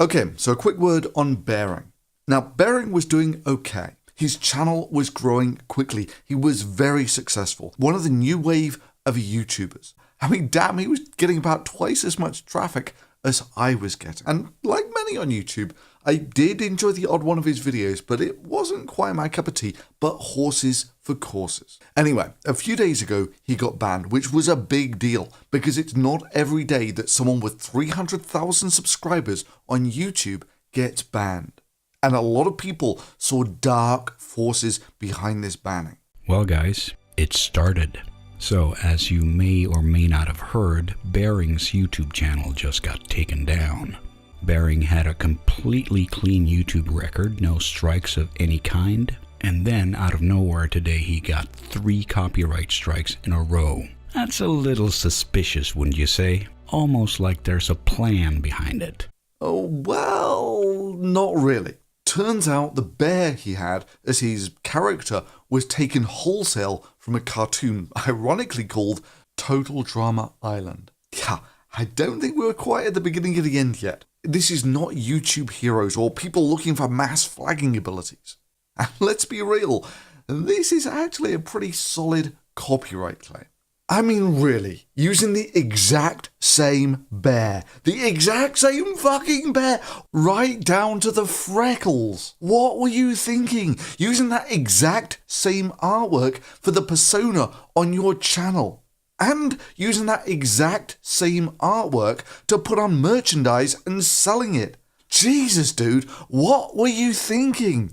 Okay, so a quick word on Bearing. Now, Bearing was doing okay. His channel was growing quickly. He was very successful. One of the new wave of YouTubers. I mean, damn, he was getting about twice as much traffic as I was getting. And like many on YouTube, I did enjoy the odd one of his videos, but it wasn't quite my cup of tea, but horses for courses. Anyway, a few days ago, he got banned, which was a big deal because it's not every day that someone with 300,000 subscribers on YouTube gets banned. And a lot of people saw dark forces behind this banning. Well, guys, it started. So, as you may or may not have heard, Bearing's YouTube channel just got taken down. Bearing had a completely clean YouTube record, no strikes of any kind, and then out of nowhere today he got 3 copyright strikes in a row. That's a little suspicious, wouldn't you say? Almost like there's a plan behind it. Oh, well, not really. Turns out the bear he had as his character was taken wholesale from a cartoon ironically called Total Drama Island. Yeah, I don't think we were quite at the beginning of the end yet. This is not YouTube heroes or people looking for mass flagging abilities. And let's be real, this is actually a pretty solid copyright claim. I mean, really, using the exact same bear, the exact same fucking bear, right down to the freckles. What were you thinking? Using that exact same artwork for the persona on your channel. And using that exact same artwork to put on merchandise and selling it. Jesus, dude, what were you thinking?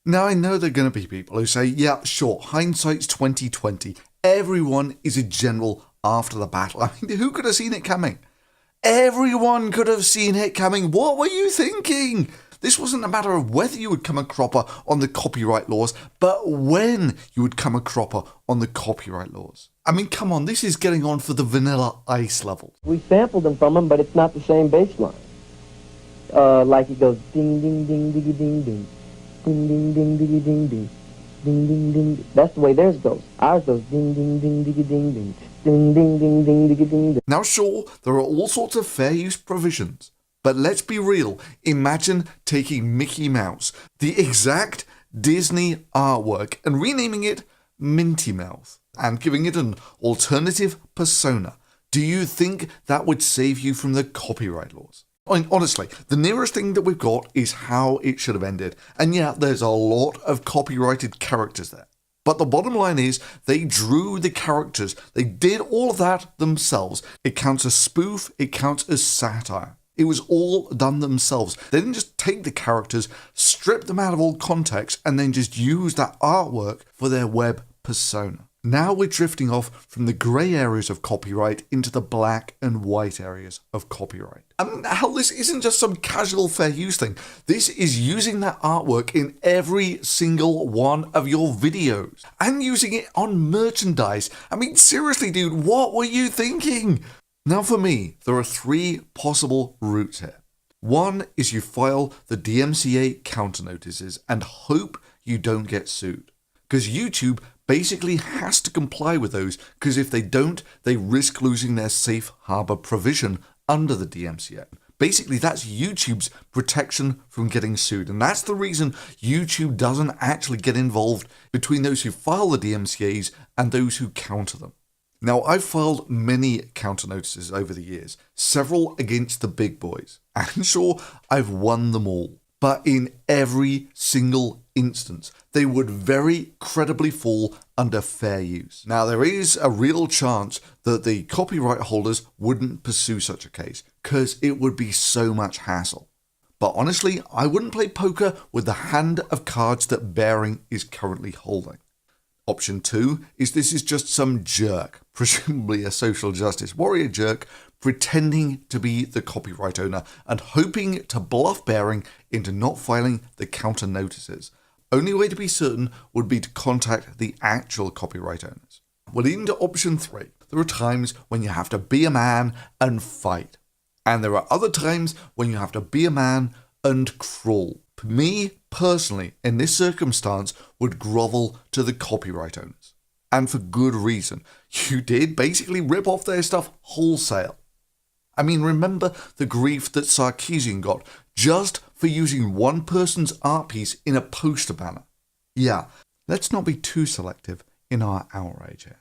Now, I know there are going to be people who say, yeah, sure, hindsight's 2020. Everyone is a general after the battle. I mean, who could have seen it coming? Everyone could have seen it coming. What were you thinking? This wasn't a matter of whether you would come a cropper on the copyright laws, but when you would come a cropper on the copyright laws. I mean, come on, this is getting on for the Vanilla Ice level. We sampled them from them, but it's not the same bass line. Like it goes ding, ding, ding, diggy, ding, ding. Ding, ding, ding, diggy, ding, ding. Ding, ding, ding. That's the way theirs goes. Ours goes ding, ding, ding, diggy, ding, ding. Ding, ding, ding, ding, diggy, ding, ding. Now, sure, there are all sorts of fair use provisions. But let's be real. Imagine taking Mickey Mouse, the exact Disney artwork, and renaming it Minty Mouth, and giving it an alternative persona. Do you think that would save you from the copyright laws? I mean, honestly, the nearest thing that we've got is how it should have ended. And yeah, there's a lot of copyrighted characters there. But the bottom line is, they drew the characters. They did all of that themselves. It counts as spoof, it counts as satire. It was all done themselves. They didn't just take the characters, strip them out of all context, and then just use that artwork for their web persona. Now we're drifting off from the grey areas of copyright into the black and white areas of copyright. And hell, this isn't just some casual fair use thing. This is using that artwork in every single one of your videos. And using it on merchandise. I mean, seriously, dude, what were you thinking? Now for me, there are 3 possible routes here. One is you file the DMCA counter notices and hope you don't get sued. Because YouTube basically has to comply with those, because if they don't, they risk losing their safe harbor provision under the DMCA. Basically, that's YouTube's protection from getting sued. And that's the reason YouTube doesn't actually get involved between those who file the DMCAs and those who counter them. Now, I've filed many counter notices over the years, several against the big boys, and sure, I've won them all. But in every single instance, they would very credibly fall under fair use. Now, there is a real chance that the copyright holders wouldn't pursue such a case, because it would be so much hassle. But honestly, I wouldn't play poker with the hand of cards that Bearing is currently holding. Option 2 is this is just some jerk, presumably a social justice warrior jerk, pretending to be the copyright owner and hoping to bluff Bearing into not filing the counter notices. Only way to be certain would be to contact the actual copyright owners. Well, into option 3, there are times when you have to be a man and fight. And there are other times when you have to be a man and crawl. Me, personally, in this circumstance, would grovel to the copyright owners. And for good reason. You did basically rip off their stuff wholesale. I mean, remember the grief that Sarkeesian got just for using one person's art piece in a poster banner. Yeah, let's not be too selective in our outrage here.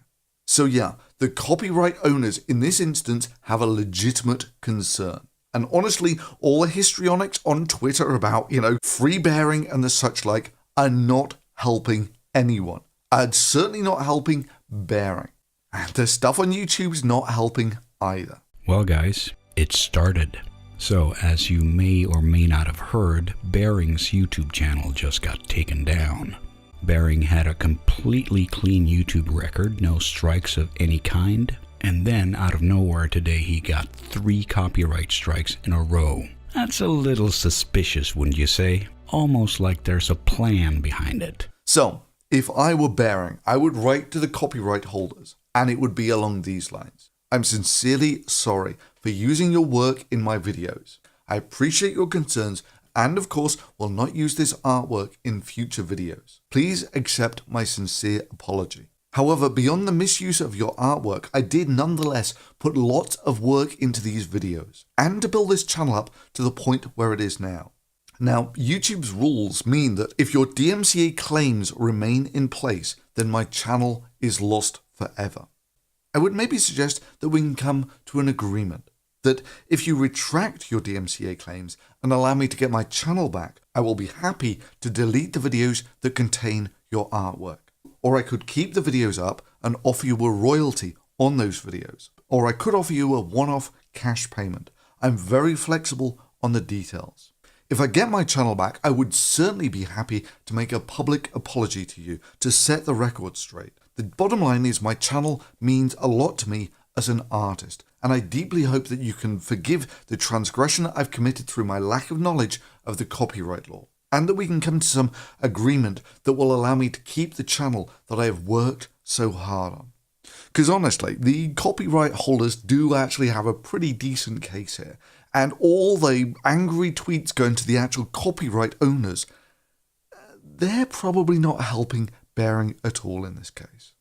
So yeah, the copyright owners in this instance have a legitimate concern. And honestly, all the histrionics on Twitter about, free bearing and the such like are not helping anyone. And certainly not helping bearing. And the stuff on YouTube's not helping either. Well, guys, it started. So, as you may or may not have heard, Bearing's YouTube channel just got taken down. Bearing had a completely clean YouTube record, no strikes of any kind, and then out of nowhere today he got 3 copyright strikes in a row. That's a little suspicious, wouldn't you say? Almost like there's a plan behind it. So, if I were Bearing, I would write to the copyright holders, and it would be along these lines. I'm sincerely sorry for using your work in my videos. I appreciate your concerns and of course will not use this artwork in future videos. Please accept my sincere apology. However, beyond the misuse of your artwork, I did nonetheless put lots of work into these videos and to build this channel up to the point where it is now. Now, YouTube's rules mean that if your DMCA claims remain in place, then my channel is lost forever. I would maybe suggest that we can come to an agreement that if you retract your DMCA claims and allow me to get my channel back, I will be happy to delete the videos that contain your artwork. Or I could keep the videos up and offer you a royalty on those videos. Or I could offer you a one-off cash payment. I'm very flexible on the details. If I get my channel back, I would certainly be happy to make a public apology to you to set the record straight. The bottom line is my channel means a lot to me as an artist, and I deeply hope that you can forgive the transgression I've committed through my lack of knowledge of the copyright law, and that we can come to some agreement that will allow me to keep the channel that I have worked so hard on. Because honestly, the copyright holders do actually have a pretty decent case here, and all the angry tweets going to the actual copyright owners, they're probably not helping Bearing at all in this case.